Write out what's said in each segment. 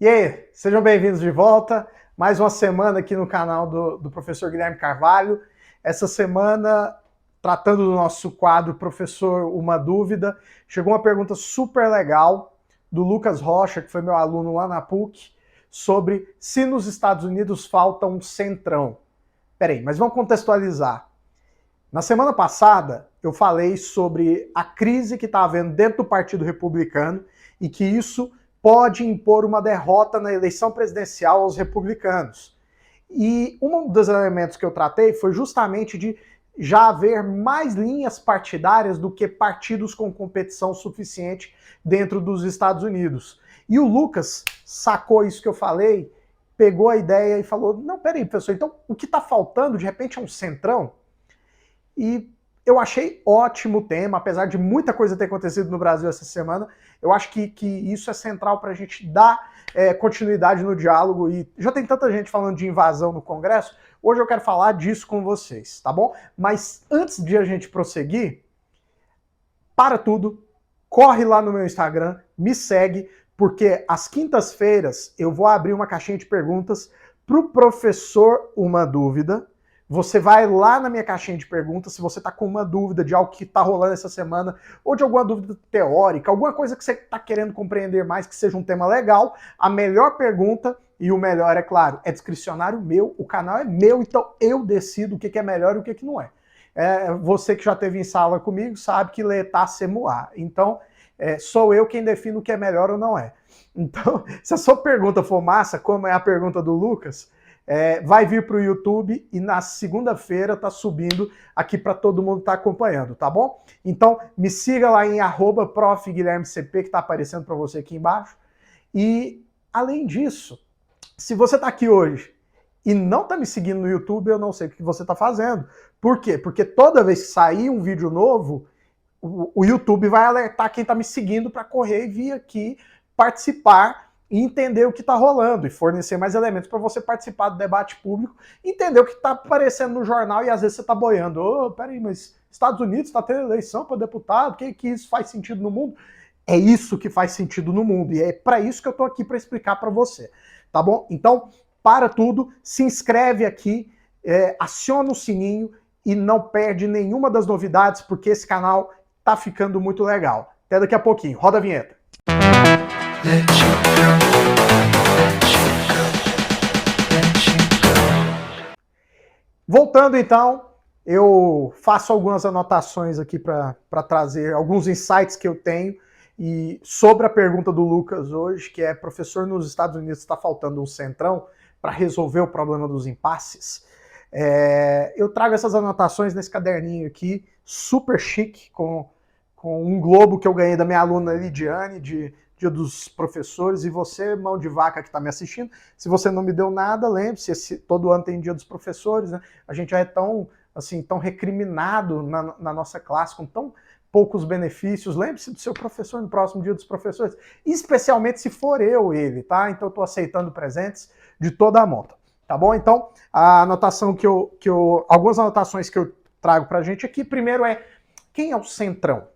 E aí, sejam bem-vindos de volta. Mais uma semana aqui no canal do professor Guilherme Carvalho. Essa semana, tratando do nosso quadro Professor Uma Dúvida, chegou uma pergunta super legal do Lucas Rocha, que foi meu aluno lá na PUC, sobre se nos Estados Unidos falta um centrão. Peraí, mas vamos contextualizar. Na semana passada, eu falei sobre a crise que está havendo dentro do Partido Republicano e que isso pode impor uma derrota na eleição presidencial aos republicanos. E um dos elementos que eu tratei foi justamente de já haver mais linhas partidárias do que partidos com competição suficiente dentro dos Estados Unidos. E o Lucas sacou isso que eu falei, pegou a ideia e falou, não, peraí, professor, então o que está faltando de repente é um centrão? E eu achei ótimo o tema, apesar de muita coisa ter acontecido no Brasil essa semana, eu acho que isso é central para a gente dar continuidade no diálogo. E já tem tanta gente falando de invasão no Congresso, hoje eu quero falar disso com vocês, tá bom? Mas antes de a gente prosseguir, para tudo, corre lá no meu Instagram, me segue, porque às quintas-feiras eu vou abrir uma caixinha de perguntas para o professor Uma Dúvida. Você vai lá na minha caixinha de perguntas, se você está com uma dúvida de algo que está rolando essa semana, ou de alguma dúvida teórica, alguma coisa que você está querendo compreender mais, que seja um tema legal, a melhor pergunta, e o melhor, é claro, é discricionário meu, o canal é meu, então eu decido o que é melhor e o que não é. Você que já esteve em sala comigo sabe que letá se moar. Então, sou eu quem define o que é melhor ou não é. Então, se a sua pergunta for massa, como é a pergunta do Lucas, vai vir para o YouTube e na segunda-feira tá subindo aqui para todo mundo estar acompanhando, tá bom? Então, me siga lá em @profguilhermecp, que está aparecendo para você aqui embaixo. E, além disso, se você está aqui hoje e não está me seguindo no YouTube, eu não sei o que você está fazendo. Por quê? Porque toda vez que sair um vídeo novo, o YouTube vai alertar quem está me seguindo para correr e vir aqui participar e entender o que está rolando e fornecer mais elementos para você participar do debate público, entender o que está aparecendo no jornal e às vezes você está boiando. Oh, peraí, mas Estados Unidos está tendo eleição para deputado, que isso faz sentido no mundo? É isso que faz sentido no mundo e é para isso que eu estou aqui para explicar para você, tá bom? Então, para tudo, se inscreve aqui, aciona o sininho e não perde nenhuma das novidades, porque esse canal tá ficando muito legal. Até daqui a pouquinho. Roda a vinheta. Voltando então, eu faço algumas anotações aqui para trazer alguns insights que eu tenho e sobre a pergunta do Lucas hoje, que é: professor, nos Estados Unidos está faltando um centrão para resolver o problema dos impasses? Eu trago essas anotações nesse caderninho aqui, super chique, com um globo que eu ganhei da minha aluna Lidiane, de Dia dos Professores, e você, mão de vaca que está me assistindo, se você não me deu nada, lembre-se, todo ano tem Dia dos Professores, né? A gente já é tão recriminado na nossa classe, com tão poucos benefícios. Lembre-se do seu professor no próximo Dia dos Professores, especialmente se for ele, tá? Então eu estou aceitando presentes de toda a monta, tá bom? Então, a anotação algumas anotações que eu trago para a gente aqui, primeiro quem é o Centrão?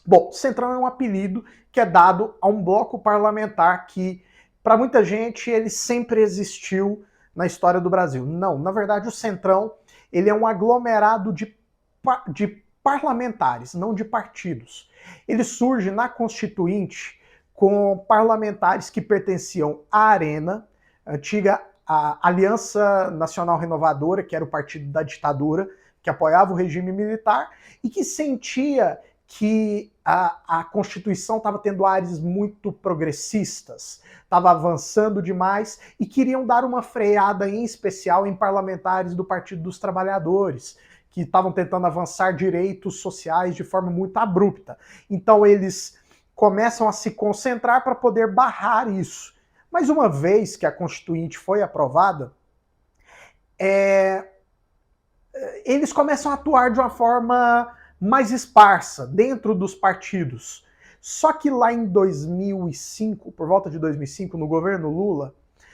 Bom, Centrão é um apelido que é dado a um bloco parlamentar que, para muita gente, ele sempre existiu na história do Brasil. Não, na verdade, o Centrão ele é um aglomerado de parlamentares, não de partidos. Ele surge na Constituinte com parlamentares que pertenciam à Arena, antiga Aliança Nacional Renovadora, que era o partido da ditadura, que apoiava o regime militar e que sentia que a Constituição estava tendo ares muito progressistas, estava avançando demais e queriam dar uma freada em especial em parlamentares do Partido dos Trabalhadores, que estavam tentando avançar direitos sociais de forma muito abrupta. Então eles começam a se concentrar para poder barrar isso. Mas uma vez que a Constituinte foi aprovada, eles começam a atuar de uma forma mais esparsa, dentro dos partidos. Só que lá em 2005, por volta de 2005, no governo Lula,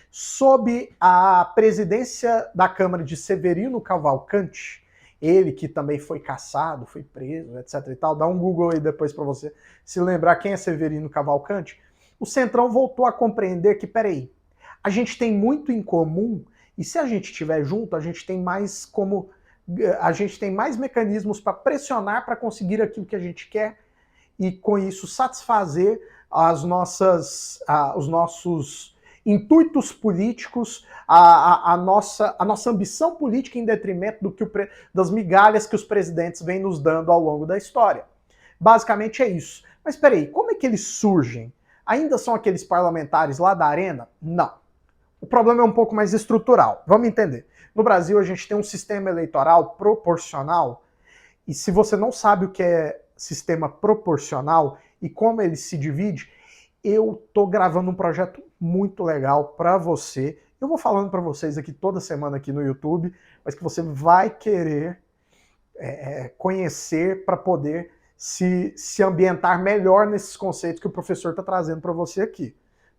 sob a presidência da Câmara de Severino Cavalcante, ele que também foi caçado, foi preso, etc e tal, dá um Google aí depois para você se lembrar quem é Severino Cavalcante, o Centrão voltou a compreender que, peraí, a gente tem muito em comum, e se a gente estiver junto, a gente tem mais mecanismos para pressionar para conseguir aquilo que a gente quer e com isso satisfazer os nossos intuitos políticos, a nossa ambição política em detrimento das migalhas que os presidentes vêm nos dando ao longo da história. Basicamente é isso. Mas espera aí, como é que eles surgem? Ainda são aqueles parlamentares lá da arena? Não. O problema é um pouco mais estrutural. Vamos entender. No Brasil, a gente tem um sistema eleitoral proporcional, e se você não sabe o que é sistema proporcional e como ele se divide, eu tô gravando um projeto muito legal para você. Eu vou falando para vocês aqui toda semana aqui no YouTube, mas que você vai querer conhecer para poder se ambientar melhor nesses conceitos que o professor está trazendo para você aqui.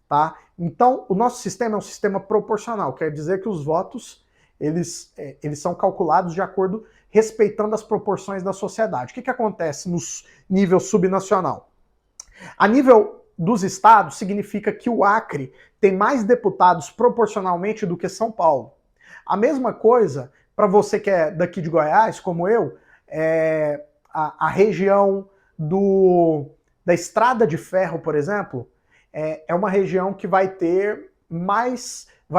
Tá? Então, o nosso sistema é um sistema proporcional, quer dizer que os votos eles são calculados de acordo, respeitando as proporções da sociedade. O que acontece no nível subnacional? A nível dos estados, significa que o Acre tem mais deputados proporcionalmente do que São Paulo. A mesma coisa, para você que é daqui de Goiás, como eu, a região da Estrada de Ferro, por exemplo, é uma região que vai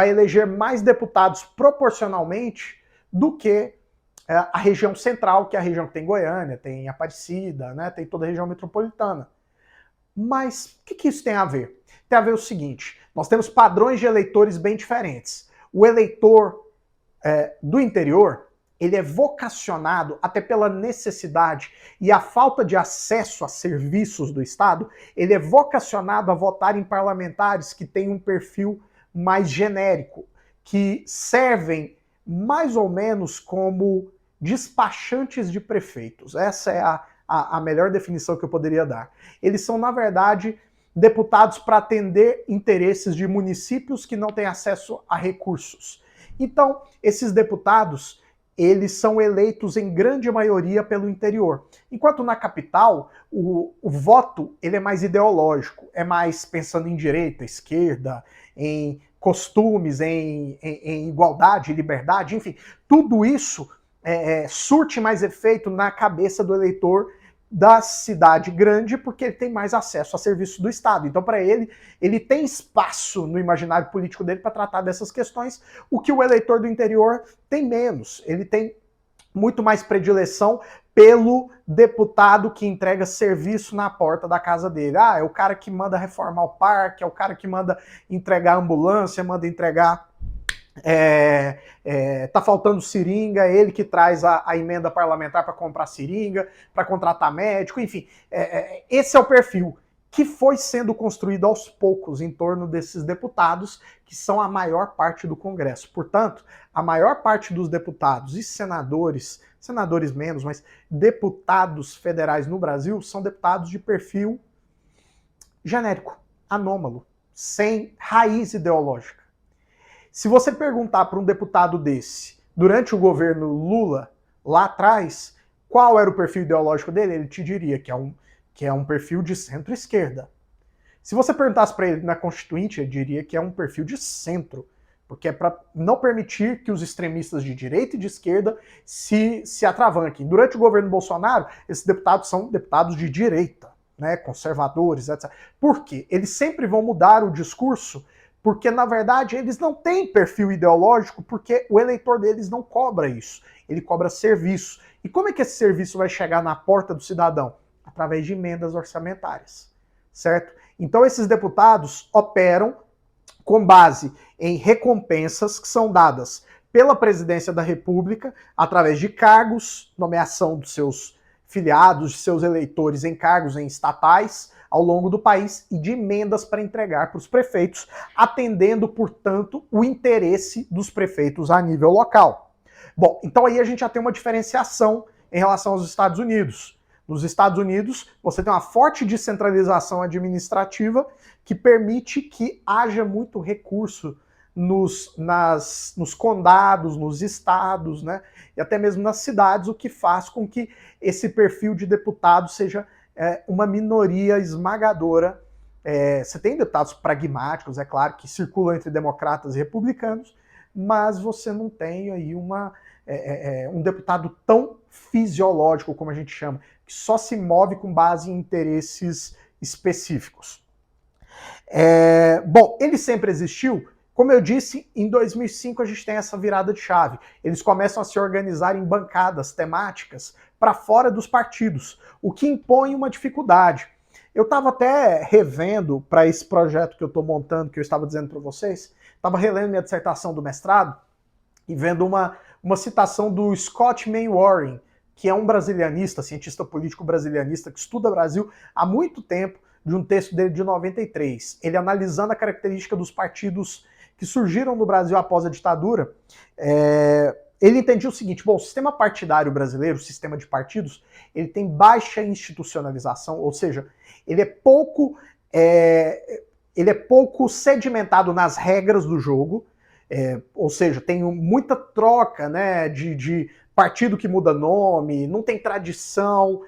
eleger mais deputados proporcionalmente do que a região central, que é a região que tem Goiânia, tem Aparecida, né, tem toda a região metropolitana. Mas o que isso tem a ver? Tem a ver o seguinte, nós temos padrões de eleitores bem diferentes. O eleitor do interior, ele é vocacionado, até pela necessidade e a falta de acesso a serviços do Estado, ele é vocacionado a votar em parlamentares que têm um perfil mais genérico, que servem mais ou menos como despachantes de prefeitos. Essa é a melhor definição que eu poderia dar. Eles são, na verdade, deputados para atender interesses de municípios que não têm acesso a recursos. Então, esses deputados, eles são eleitos em grande maioria pelo interior. Enquanto na capital, o voto ele é mais ideológico, é mais pensando em direita, esquerda, em costumes, em igualdade, liberdade, enfim, tudo isso surte mais efeito na cabeça do eleitor da cidade grande, porque ele tem mais acesso a serviços do Estado. Então, para ele tem espaço no imaginário político dele para tratar dessas questões, o que o eleitor do interior tem menos. Ele tem muito mais predileção pelo deputado que entrega serviço na porta da casa dele. Ah, é o cara que manda reformar o parque, é o cara que manda entregar ambulância, manda entregar... tá faltando seringa, ele que traz a emenda parlamentar para comprar seringa, para contratar médico, enfim. Esse é o perfil que foi sendo construído aos poucos em torno desses deputados, que são a maior parte do Congresso. Portanto, a maior parte dos deputados e senadores menos, mas deputados federais no Brasil são deputados de perfil genérico, anômalo, sem raiz ideológica. Se você perguntar para um deputado desse, durante o governo Lula, lá atrás, qual era o perfil ideológico dele, ele te diria que é um perfil de centro-esquerda. Se você perguntasse para ele na Constituinte, ele diria que é um perfil de centro, porque é para não permitir que os extremistas de direita e de esquerda se atravanquem. Durante o governo Bolsonaro, esses deputados são deputados de direita, né, conservadores, etc. Por quê? Eles sempre vão mudar o discurso, porque, na verdade, eles não têm perfil ideológico, porque o eleitor deles não cobra isso. Ele cobra serviço. E como é que esse serviço vai chegar na porta do cidadão? Através de emendas orçamentárias, certo? Então, esses deputados operam com base em recompensas que são dadas pela Presidência da República, através de cargos, nomeação dos seus filiados, de seus eleitores em cargos em estatais, ao longo do país, e de emendas para entregar para os prefeitos, atendendo, portanto, o interesse dos prefeitos a nível local. Bom, então aí a gente já tem uma diferenciação em relação aos Estados Unidos. Nos Estados Unidos, você tem uma forte descentralização administrativa que permite que haja muito recurso nos condados, nos estados, né, e até mesmo nas cidades, o que faz com que esse perfil de deputado seja uma minoria esmagadora Você tem deputados pragmáticos, é claro, que circulam entre democratas e republicanos, mas você não tem aí um deputado tão fisiológico, como a gente chama, que só se move com base em interesses específicos. Bom, ele sempre existiu. Como eu disse, em 2005 a gente tem essa virada de chave. Eles começam a se organizar em bancadas temáticas para fora dos partidos, o que impõe uma dificuldade. Eu estava até revendo para esse projeto que eu estou montando, que eu estava dizendo para vocês, estava relendo minha dissertação do mestrado e vendo uma citação do Scott Mainwaring, que é um brasilianista, cientista político brasilianista, que estuda Brasil há muito tempo, de um texto dele de 93. Ele analisando a característica dos partidos que surgiram no Brasil após a ditadura, ele entendia o seguinte: bom, o sistema partidário brasileiro, o sistema de partidos, ele tem baixa institucionalização, ou seja, ele é pouco sedimentado nas regras do jogo, ou seja, tem muita troca, né, de partido que muda nome, não tem tradição,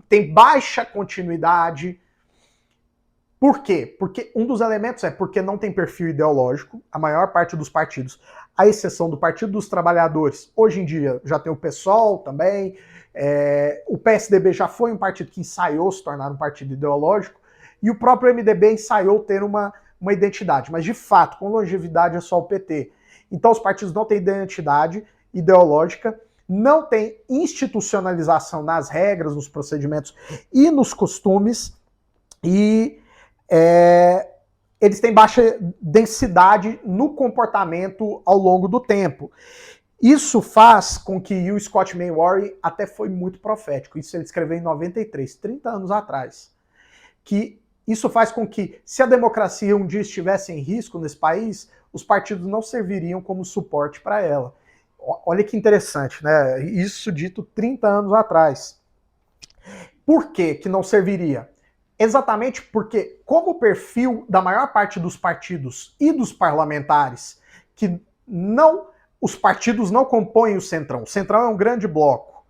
tem baixa continuidade. Por quê? Porque um dos elementos porque não tem perfil ideológico, a maior parte dos partidos, à exceção do Partido dos Trabalhadores. Hoje em dia já tem o PSOL também, o PSDB já foi um partido que ensaiou se tornar um partido ideológico, e o próprio MDB ensaiou ter uma identidade, mas de fato, com longevidade é só o PT. Então os partidos não têm identidade ideológica, não tem institucionalização nas regras, nos procedimentos e nos costumes, e eles têm baixa densidade no comportamento ao longo do tempo. Isso faz com que o Scott Mainwaring até foi muito profético, isso ele escreveu em 93, 30 anos atrás, que isso faz com que, se a democracia um dia estivesse em risco nesse país, os partidos não serviriam como suporte para ela. Olha que interessante, né? Isso dito 30 anos atrás. Por que não serviria? Exatamente porque, como o perfil da maior parte dos partidos e dos parlamentares, que os partidos não compõem o Centrão é um grande bloco,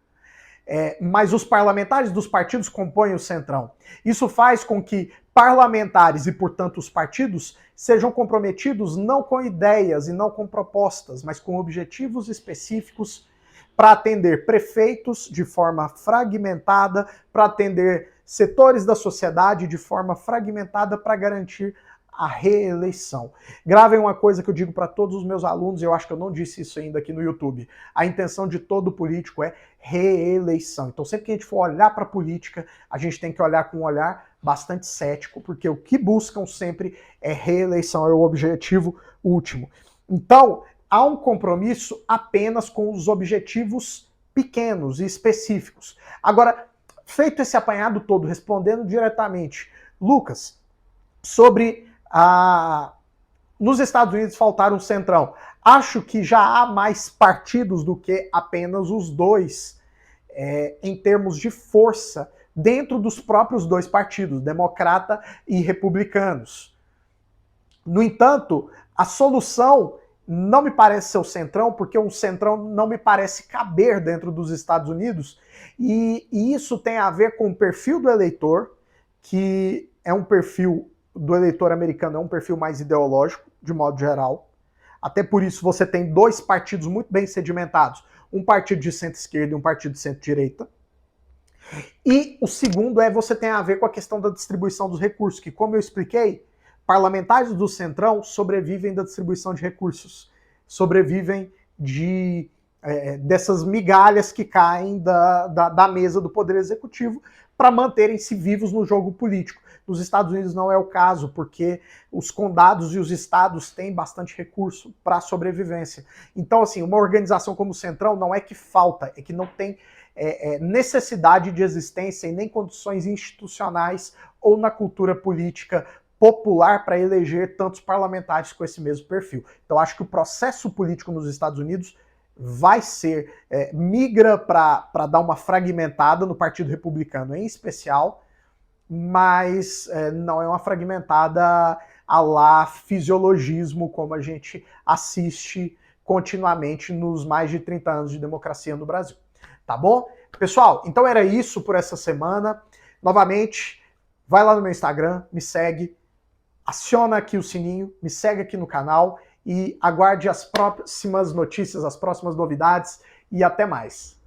mas os parlamentares dos partidos compõem o Centrão. Isso faz com que parlamentares e, portanto, os partidos sejam comprometidos não com ideias e não com propostas, mas com objetivos específicos para atender prefeitos de forma fragmentada, para atender setores da sociedade de forma fragmentada para garantir a reeleição. Gravem uma coisa que eu digo para todos os meus alunos, eu acho que eu não disse isso ainda aqui no YouTube. A intenção de todo político é reeleição. Então sempre que a gente for olhar para a política, a gente tem que olhar com um olhar bastante cético, porque o que buscam sempre é reeleição, é o objetivo último. Então, há um compromisso apenas com os objetivos pequenos e específicos. Agora, feito esse apanhado todo, respondendo diretamente, Lucas, sobre nos Estados Unidos faltar um centrão. Acho que já há mais partidos do que apenas os dois, em termos de força, dentro dos próprios dois partidos, democrata e republicanos. No entanto, a solução não me parece ser o centrão, porque o centrão não me parece caber dentro dos Estados Unidos, e isso tem a ver com o perfil do eleitor, que é um perfil do eleitor americano, é um perfil mais ideológico, de modo geral. Até por isso você tem dois partidos muito bem sedimentados, um partido de centro-esquerda e um partido de centro-direita. E o segundo você tem a ver com a questão da distribuição dos recursos, que, como eu expliquei, parlamentares do Centrão sobrevivem da distribuição de recursos, sobrevivem dessas migalhas que caem da mesa do Poder Executivo para manterem-se vivos no jogo político. Nos Estados Unidos não é o caso, porque os condados e os estados têm bastante recurso para a sobrevivência. Então, assim, uma organização como o Centrão não é que falta, é que não tem necessidade de existência e nem condições institucionais ou na cultura política popular para eleger tantos parlamentares com esse mesmo perfil. Então, acho que o processo político nos Estados Unidos vai ser, migra para dar uma fragmentada no Partido Republicano em especial, mas não é uma fragmentada à la fisiologismo, como a gente assiste continuamente nos mais de 30 anos de democracia no Brasil. Tá bom? Pessoal, então era isso por essa semana. Novamente, vai lá no meu Instagram, me segue, aciona aqui o sininho, me segue aqui no canal e aguarde as próximas notícias, as próximas novidades e até mais.